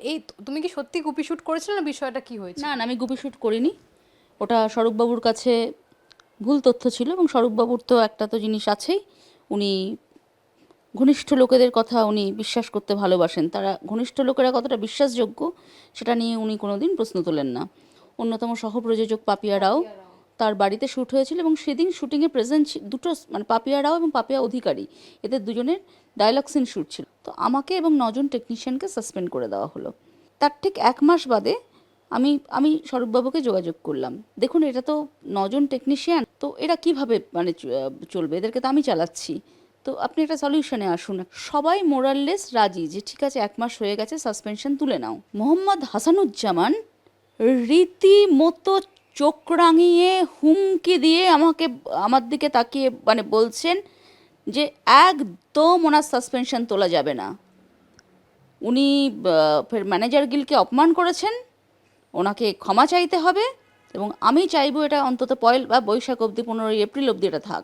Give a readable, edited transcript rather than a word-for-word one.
এই তুমি কি সত্যি গুপি শুট করেছিলে না বিষয়টা কি হয়েছে? না না, আমি গুপি শ্যুট করিনি। ওটা স্বরূপবাবুর কাছে ভুল তথ্য ছিল, এবং স্বরূপবাবুর তো একটা তো জিনিস আছেই, উনি ঘনিষ্ঠ লোকেদের কথা উনি বিশ্বাস করতে ভালোবাসেন। তারা ঘনিষ্ঠ লোকেরা কতটা বিশ্বাসযোগ্য সেটা নিয়ে উনি কোনোদিন প্রশ্ন তোলেন না। অন্যতম সহপ্রযোজক পাপিয়া রাও, তার বাড়িতে শ্যুট হয়েছিল, এবং সেদিন শ্যুটিংয়ে প্রেজেন্ট দুটো, মানে পাপিয়া রাও এবং পাপিয়া অধিকারী, এদের দুজনের ডায়লগ সিন শ্যুট ছিল। তো আমাকে এবং 9জন টেকনিশিয়ানকে সাসপেন্ড করে দেওয়া হলো। তার ঠিক 1 মাস বাদে আমি আমি স্বরূপবাবুকে যোগাযোগ করলাম। দেখুন, এটা তো 9জন টেকনিশিয়ান, তো এরা কিভাবে মানে চলবে, এদেরকে তো আমি চালাচ্ছি, তো আপনি একটা সলিউশনে আসুন। সবাই মোরাললেস রাজি যে ঠিক আছে, 1 মাস হয়ে গেছে, সাসপেনশন তুলে নাও। মোহাম্মদ হাসানুজ্জামান রীতিমতো চোখ রাঙিয়ে হুমকি দিয়ে আমার দিকে তাকিয়ে মানে বলছেন যে একদম ওনার সাসপেনশন তোলা যাবে না। উনি ফের ম্যানেজার গিলকে অপমান করেছেন, ওনাকে ক্ষমা চাইতে হবে, এবং আমি চাইবো এটা অন্তত পয়লা বা বৈশাখ অবধি, 15ই এপ্রিল অবধি এটা থাক।